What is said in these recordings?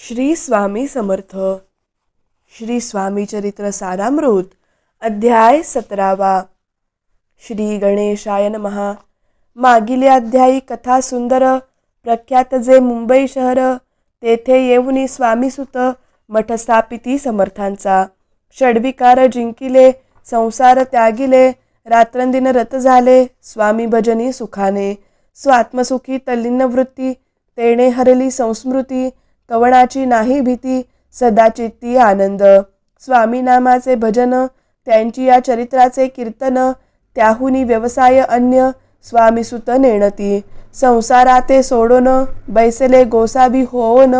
श्री स्वामी समर्थ. श्री स्वामी चरित्र सारामृत अध्याय 17. श्री गणेशाय नमः. मागील अध्यायी कथा सुंदर. प्रख्यात जे मुंबई शहर, तेथे येऊनी स्वामीसुत मठ स्थापिती समर्थांचा. षड्विकार जिंकिले, संसार त्यागिले, रात्रंदिन रत झाले स्वामी भजनी सुखाने. स्वात्मसुखी तल्लीन वृत्ती, तेणे हरली संस्मृती. कवणाची नाही भीती, सदा चित्ती आनंद. स्वामी नामाचे भजन, त्यांची या चरित्राचे कीर्तन. त्याहुनी व्यवसाय अन्य, स्वामीसुत नेणती. संसाराते सोडोन, बैसले गोसावी होओन.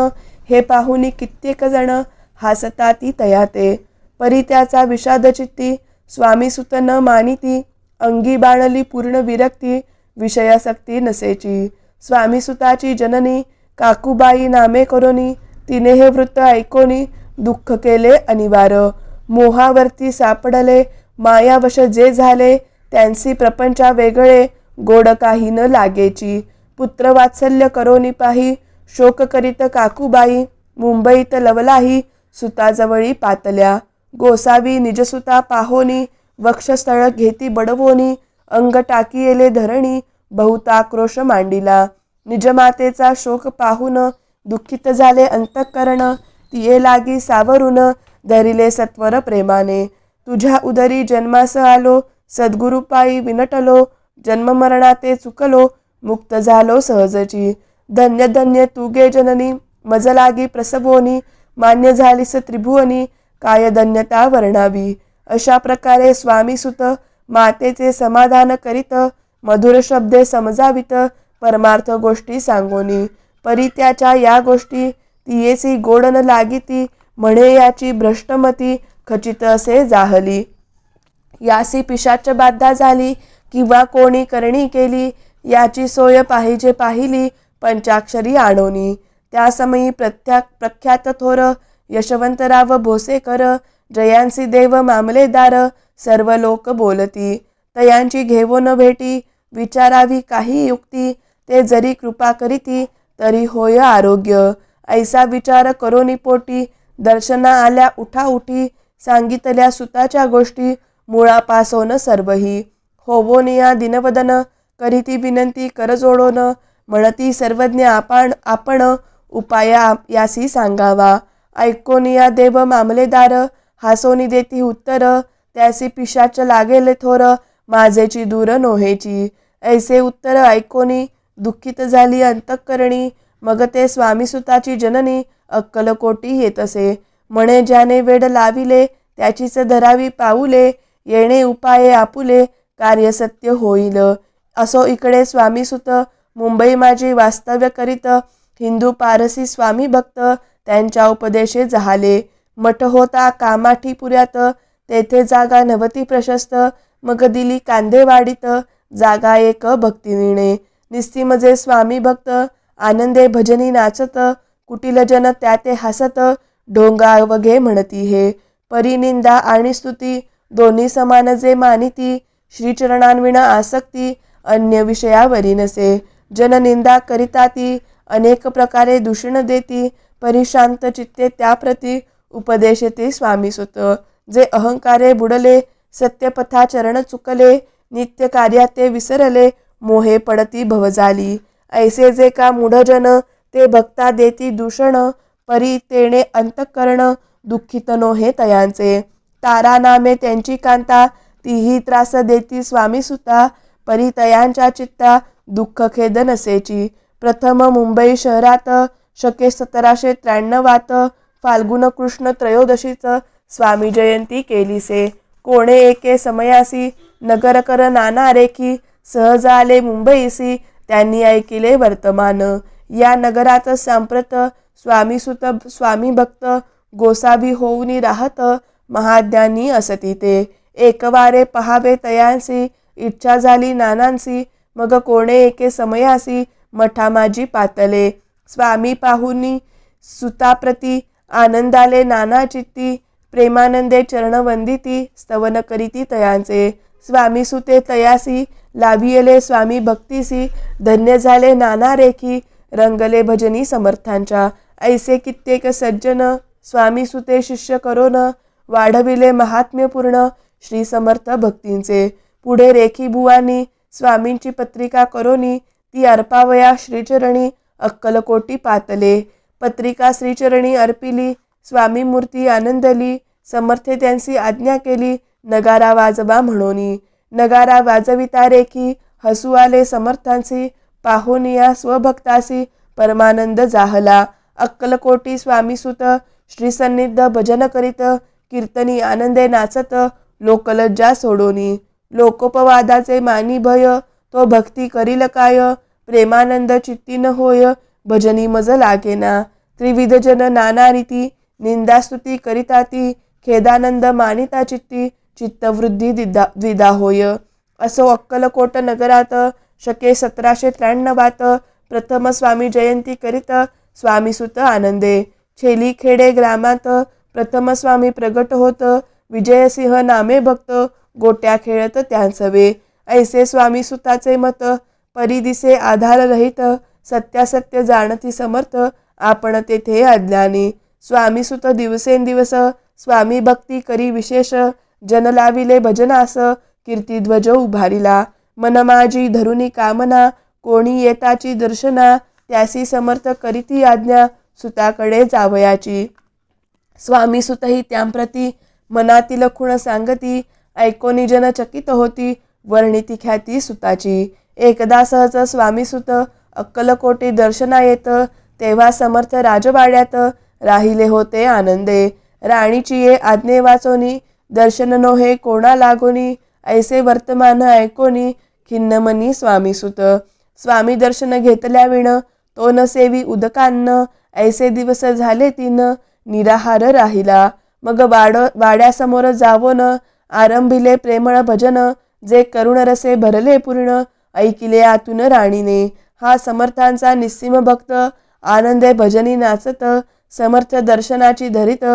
हे पाहुनी कित्येक जण, हासताती तयाते. परी त्याचा विषाद चित्ती, स्वामीसुत न मानिती. अंगी बाणली पूर्ण विरक्ती, विषयासक्ती नसेची. स्वामीसुताची जननी, काकूबाई नामे करोनी. तिने हे वृत्त ऐकोनी, दुःख केले अनिवार. मोहावरती सापडले, मायावश जे झाले. त्यांसी प्रपंचा वेगळे, गोड काही न लागेची. पुत्र वात्सल्य करोनी पाही, शोक करीत काकूबाई. मुंबईत लवलाही, सुताजवळी पातल्या. गोसावी निजसुता पाहोनी, वक्षस्थळ घेती बडवोनी. अंग टाकीयेले धरणी, बहुताक्रोश मांडिला. निजमातेचा शोक पाहून, दुःखित झाले अंतःकरण. तिये लागी सावरून, धरिले सत्वर प्रेमाने. तुझ्या उदरी जन्मास आलो, सद्गुरु पायी विनटलो. जन्ममरणाते चुकलो, मुक्त झालो सहजची. धन्य धन्य तू गे जननी, मज लागी प्रसवोनी. मान्य झालीस त्रिभुवनी, काय धन्यता वर्णावी. अशा प्रकारे स्वामीसुत मातेचे समाधान करीत, मधुर शब्दे समजावित. परमार्थ गोष्टी सांगोनी. परी त्याच्या या गोष्टी, तियेसी गोड न लागिती. म्हणे याची भ्रष्टमती, खचित असे जाहली. यासी पिशाच बाधा झाली, किंवा कोणी करणी केली. याची सोय पाहिजे पाहिली, पंचाक्षरी आणोनी. त्या समयी प्रख्यात थोर यशवंतराव भोसेकर, जयांसी देव मामलेदार. सर्व लोक बोलती, तयांची घेवोन भेटी. विचारावी काही युक्ती, ते जरी कृपा करीती. तरी होय आरोग्य, ऐसा विचार करोनी पोटी. दर्शना आल्या उठा उठी, सांगितल्या सुताच्या गोष्टी. मुळापासोन सर्वही, होवोनिया दिनवदन. करीती विनंती करजोडोन, म्हणती सर्वज्ञ आपण. उपाय यासी सांगावा. ऐकोनिया देव मामलेदार, हासोनी देती उत्तर. त्यासी पिशाच लागेल थोर, माझेची दूर नोहेची. ऐसे उत्तर ऐकोनी, दुःखित झाली अंतःकरणी. मग ते स्वामीसुताची जननी, अक्कलकोटी येतसे. म्हणे ज्याने वेड लाविले, त्याचीच धरावी पाऊले. येणे उपाये आपुले, कार्य सत्य होईल. असो इकडे स्वामीसुत, मुंबई माझी वास्तव्य करीत. हिंदू पारसी स्वामी भक्त, त्यांच्या उपदेशे जहाले. मठ होता कामाठी पुऱ्यात, तेथे जागा नव्हती प्रशस्त. मग दिली कांदेवाडीत, जागा एक भक्तिनीने. निस्तिमजे स्वामी भक्त, आनंदे भजनी नाचत. कुटिलजन त्याते हसत, ढोंगा वगे म्हणती हे. परिनिंदा आणि स्तुती, दोन्ही समान जे मानिती. श्रीचरणांविना आसक्ती, अन्य विषयावरी नसे. जननिंदा करिता ती, अनेक प्रकारे दूषण देती. परिशांत चित्ते त्याप्रती, उपदेशते स्वामीसुत. जे अहंकारे बुडले, सत्यपथा चरण चुकले. नित्य कार्याते विसरले, मोहे पडती भव झाली. ऐसे जे का मूढजन, ते भक्ता देती दूषण. परी तेणे अंतःकरण, दुःखित नोहे तयांचे. तारा नामे त्यांची कांता, तीही त्रास देती स्वामीसुता. परी तयांच्या चित्ता, दुःख खेद नसेची. प्रथम मुंबई शहरात, शके 1793 फाल्गुन कृष्ण त्रयोदशीच स्वामी जयंती केलीसे. कोणे एके समयासी, नगरकर नाना रेखी. सहज आले मुंबईसी, त्यांनी ऐकिले वर्तमान. या नगरात सांप्रत, स्वामीसुत स्वामी भक्त. गोसावी होऊनी राहत, महाज्ञानी असती ते. एकवारे पहावे तयांसी, इच्छा झाली नानांसी. मग कोणे एके समयासी, मठा माझी पातले. स्वामी पाहुनी सुताप्रती, आनंदाले नाना चित्ती. प्रेमानंदे चरण वंदिती, स्तवन करीती तयांचे. स्वामीसुते तयासी, लाभियले स्वामी भक्तीसी. धन्य झाले नाना रेखी, रंगले भजनी समर्थांच्या. ऐसे कित्येक सज्जन स्वामी सुते शिष्य करोन वाढविले महात्म्यपूर्ण श्री समर्थ भक्तींचे. पुढे रेखी बुवानी स्वामींची पत्रिका करोनी ती अर्पावया श्रीचरणी अक्कलकोटी पातले. पत्रिका श्रीचरणी अर्पिली स्वामी मूर्ती आनंदली. समर्थे त्यांची आज्ञा केली नगारा वाजवा म्हणोनी. नगारा वाजविता रेखी हसू आले समर्थांसी. पाहोनिया स्वभक्तासी परमानंद जाहला. अक्कलकोटी स्वामीसुत श्रीसन्निध भजन करीत कीर्तनी आनंदे नाचत लोकलज्जा सोडोनी. लोकोपवादाचे मानी भय तो भक्ती करील काय. प्रेमानंद चित्ती न होय भजनी मज लागेना. त्रिविध जन नाना रीती निंदास्तुती करिताती. खेदानंद मानिता चित्ती चित्तवृद्धी द्विधा होय. असो अक्कलकोट नगरात शके 1793 प्रथम स्वामी जयंती करीत स्वामीसुत आनंदे. छेली खेडे ग्रामात प्रथम स्वामी प्रगट होत. विजयसिंह नामे भक्त गोट्या खेळत त्यांचवे. ऐसे स्वामी सुताचे मत परिदिसे आधार रहित. सत्यासत्य जाणती समर्थ आपण तेथे अज्ञानी. स्वामी सुत दिवसेंदिवस स्वामी भक्ती करी विशेष. जन लाविले भजनास कीर्तिध्वज उभारिला. मन माझी धरुनी कामना कोणी येताची दर्शना. त्यासी समर्थ करीती आज्ञा सुताकडे जावयाची. स्वामी सुतही त्यांप्रती मनातील खुण सांगती. ऐकोनी जन चकित होती वर्णिती ख्याती सुताची. एकदा सहज स्वामी सुत अक्कलकोटी दर्शना येत. तेव्हा समर्थ राजवाड्यात राहिले होते आनंदे. राणीची ये आज्ञे वाचोनी दर्शन नोहे कोणा लागोनी. ऐसे वर्तमान ऐकोनी खिन्न मनी स्वामीसुत. स्वामी दर्शन घेतल्या विण तो न सेवी उदकान्न. ऐसे दिवस झाले तीन निराहार राहिला. मग वाड्यासमोर जावोन आरंभिले प्रेमळ भजन. जे करुण रसे भरले पूर्ण ऐकिले आतून राणीने. हा समर्थांचा निस्सीम भक्त आनंदे भजनी नाचत. समर्थ दर्शनाची धरित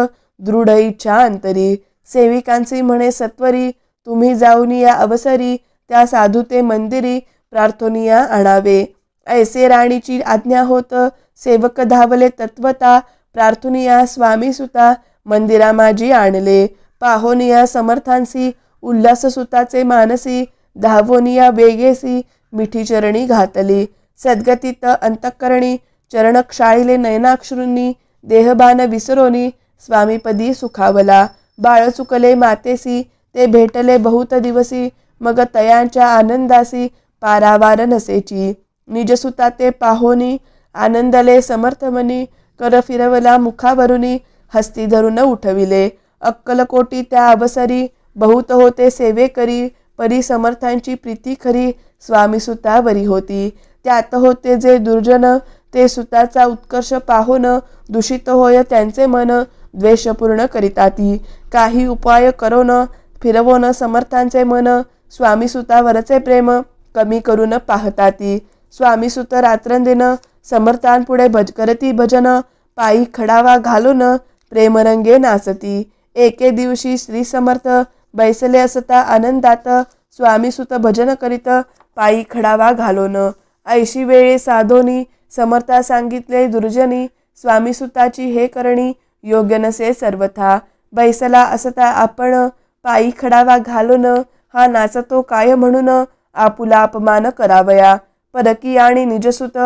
दृढ इच्छा अंतरी. सेविकांची म्हणे सत्वरी तुम्ही जाऊन या अवसरी. त्या साधुते मंदिरी प्रार्थोनिया आणावे. ऐसे राणीची आज्ञा होत. सेवक धावले तत्वता प्रार्थोनिया स्वामी सुता मंदिरा माझी आणले. पाहोनिया समर्थांसी उल्हास सुताचे मानसी. धावोनिया वेगेसी मिठी चरणी घातली. सद्गतीत अंतःकरणी चरण क्षाळिले नयनाक्षरूंनी. देहबान विसरोनी स्वामीपदी सुखावला. बाळ चुकले मातेसी ते भेटले बहुत दिवसी. मग तयांच्या आनंदासी पारावार नसेची. निजसुता ते पाहोनी आनंदले समर्थमनी. कर फिरवला मुखावरुनी हस्ती धरून उठविले. अक्कलकोटी त्या अवसरी बहुत होते सेवेकरी. परी समर्थांची प्रीती खरी स्वामी सुतावरी होती. त्यात होते जे दुर्जन ते सुताचा उत्कर्ष पाहून दूषित होय त्यांचे मन. द्वेषपूर्ण करिताती काही उपाय करोन फिरवोन समर्थांचे मन. स्वामी सुतावरचे प्रेम कमी करून पाहताती. स्वामी सुत रात्रंदिन समर्थांपुढे करती भजन. पायी खडावा घालून प्रेमरंगे नाचती. एके दिवशी श्री समर्थ बैसले असता आनंदात. स्वामी सुत भजन करीत पायी खडावा घालून. ऐशी वेळे साधोनी समर्था सांगितले दुर्जनी. स्वामी सुताची हे करणी योग्य नसे सर्वथा. बैसला असता आपण पायी खडावा घालून. हा नाचतो काय म्हणून आपुला अपमान करावया. परकी आणि निजसुत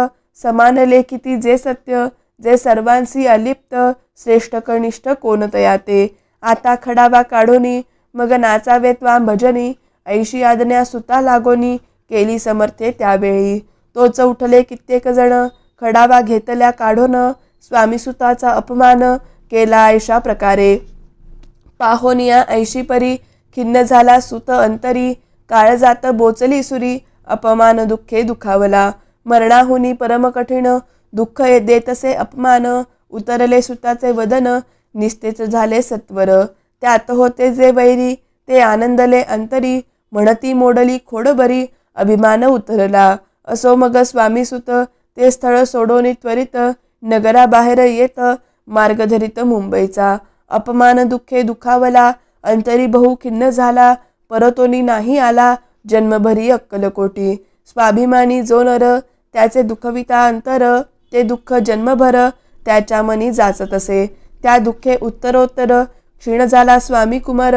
समानले किती जे सत्य. जे सर्वांशी अलिप्त श्रेष्ठ कनिष्ठ कोणतया ते. आता खडावा काढोनी मग नाचावे त्वा भजनी. ऐशी आज्ञा सुता लागोनी केली समर्थे त्यावेळी. तोच उठले कित्येक जण खडावा घेतल्या काढोन. स्वामी सुताचा अपमान केला ऐशा प्रकारे. पाहोनिया ऐशी परी खिन्न झाला सुत अंतरी. काळजात बोचली सुरी अपमान दुःखे दुखावला. मरणाहुनी परम कठीण दुःख देतसे अपमान. उतरले सुताचे वदन निस्तेच झाले सत्वर. त्यात होते जे वैरी ते आनंदले अंतरी. म्हणती मोडली खोडबरी अभिमान उतरला. असो मग स्वामी सुत ते स्थळ सोडोनी त्वरित. नगराबाहेर येत मार्ग धरित मुंबईचा. अपमान दुःखे दुखावला अंतरी बहु खिन्न झाला. परतोनी नाही आला जन्मभरी अक्कलकोटी. स्वाभिमानी जो नर त्याचे दुखविता अंतर. ते दुःख जन्मभर त्याच्या मनी जाचत असे. त्या दुःखे उत्तरोत्तर क्षीण झाला स्वामी कुमार.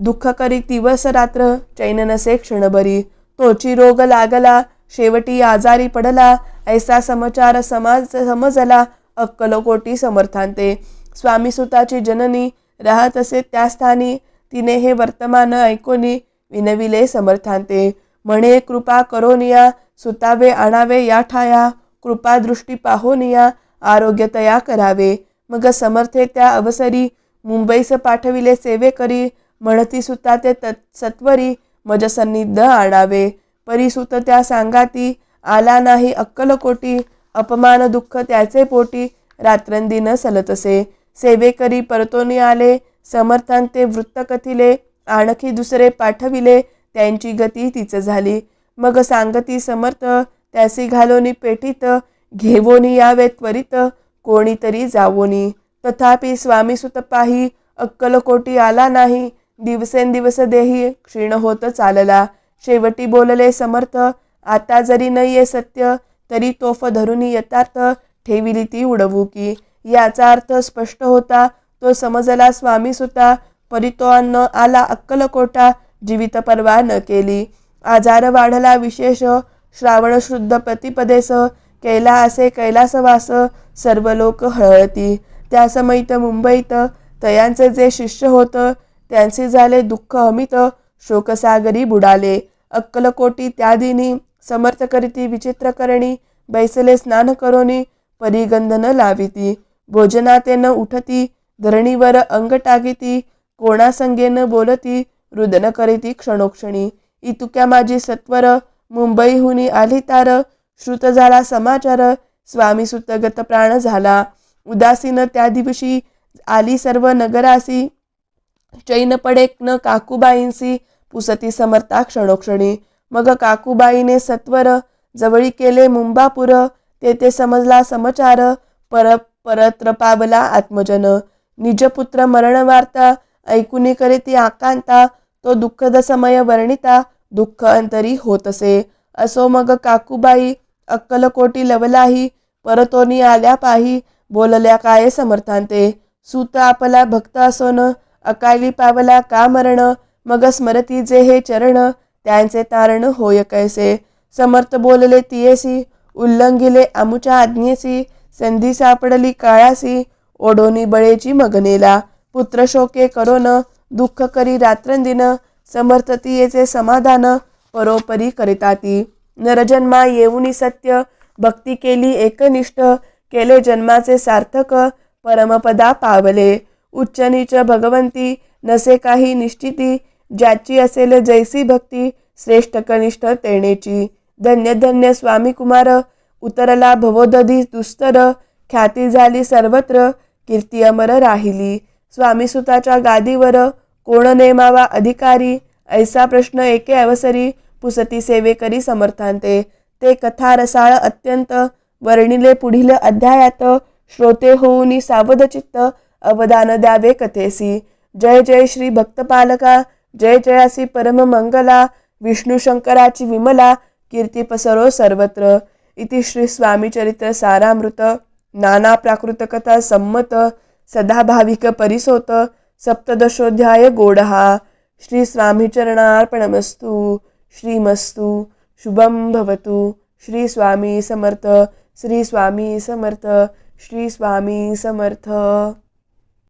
दुःख करी दिवस रात्र चैन नसे क्षणभरी. तोची रोग लागला शेवटी आजारी पडला. ऐसा समाचार समजला अक्कलकोटी समर्थांते. स्वामी सुताची जननी राहत असे त्या स्थानी. तिने हे वर्तमान ऐकोनी विनविले समर्थांते. म्हणे कृपा करोनिया सुतावे आणावे या ठाया. कृपा दृष्टी पाहोनिया आरोग्य तया करावे. मग समर्थे त्या अवसरी मुंबईस पाठविले सेवे करी. म्हणती सुता ते सत्वरी मज सन्निध आणावे. परिसुत त्या सांगाती आला नाही अक्कलकोटी. अपमान दुःख त्याचे पोटी रात्रंदिन सलतसे. सेवेकरी परतोनी आले समर्थांते वृत्त कथिले. आणखी दुसरे पाठविले त्यांची गती तीच झाली. मग सांगती समर्थ त्यासी घालोनी पेटीत. घेवोनी यावे त्वरित कोणीतरी जावोनी. तथापि स्वामी सुत पाही अक्कलकोटी आला नाही. दिवसेंदिवस देही क्षीण होत चालला. शेवटी बोलले समर्थ आता जरी नये सत्य तरी तोफ धरुनी यथार्थ ठेविली ती उडवू की. याचा अर्थ स्पष्ट होता तो समजला स्वामी सुता. परितो अन्न आला अक्कलकोटा जीवित परवा न केली. आजार वाढला विशेष श्रावण शुद्ध प्रतिपदेस. केला असे कैलासवास सर्व लोक हळती. त्या समयीत मुंबईत तयांचे जे शिष्य होत त्यांचे झाले दुःख अमित. शोकसागरी बुडाले. अक्कलकोटी त्या दिनी समर्थ करीती विचित्र करणी. बैसले स्नान करोनी परिगंधन लाविती. भोजनाते न उठती धरणीवर अंग टाकीती. कोणासंगेन बोलती रुदन करीती क्षणोक्षणी. इतुक्या माझी सत्वर मुंबईहुनी आली तार. श्रुत झाला समाचार स्वामी सुतगत प्राण झाला. उदासीन त्या दिवशी आली सर्व नगरासी. चैन पडे न काकूबाईंसी पुसती समर्था क्षणोक्षणी. मग काकूबाईने सत्वर जवळी केले मुंबापूर. तेथे समजला समाचार परत्र पावला आत्मजन. निजपुत्र मरण वार्ता ऐकुनी करे ती आकांता. तो दुःखद समय वर्णिता दुःख अंतरी होतसे. असो मग काकूबाई अक्कलकोटी लवलाही. परतोनी आल्या पाही बोलल्या काय समर्थांते. सूत आपला भक्त असोन अकाली पावला का मरण. मग स्मरती जे हे चरण त्यांचे तारण होय कैसे. समर्थ बोलले तियेसी उल्लंघिले आमुच्या आज्ञेसी. संधी सापडली काळासी ओढोनी बळेची मगनेला. पुत्र शोके करोन दुःख करी रात्रंदिन. समर्थ तियेचे समाधान परोपरी करिताती. नरजन्मा येऊनी सत्य भक्ती केली एकनिष्ठ. केले जन्माचे सार्थक परमपदा पावले. उच्च नीच भगवंती नसे काही निश्चिती. ज्याची असेल जैसी भक्ती श्रेष्ठ कनिष्ठ तेणेची. धन्य धन्य स्वामी कुमार उतरला भवोदधी दुस्तर. ख्याती झाली सर्वत्र कीर्ती अमर राहिली. स्वामी सुताच्या गादीवर कोण नेमावा अधिकारी. ऐसा प्रश्न एके अवसरी पुसती सेवेकरी समर्थांते. ते कथा रसाळ अत्यंत वर्णिले पुढील अध्यायात. श्रोते होऊनी सावध चित्त अवदान द्यावे कथेसी. जय जय श्री भक्तपालका जय जयासी परम मंगला. विष्णू शंकराची विमला कीर्ती पसरो सर्वत्र. इति श्री स्वामी चरित्र सारामृत नाना प्राकृत कथा सम्मत सदा भाविक परिसोत सप्तदशोध्याय गोडहा. श्री स्वामी चरणार्पणमस्तु. श्रीमस्तु शुभम भवतु. श्री स्वामी समर्थ. श्री स्वामी समर्थ. श्री स्वामी समर्थ.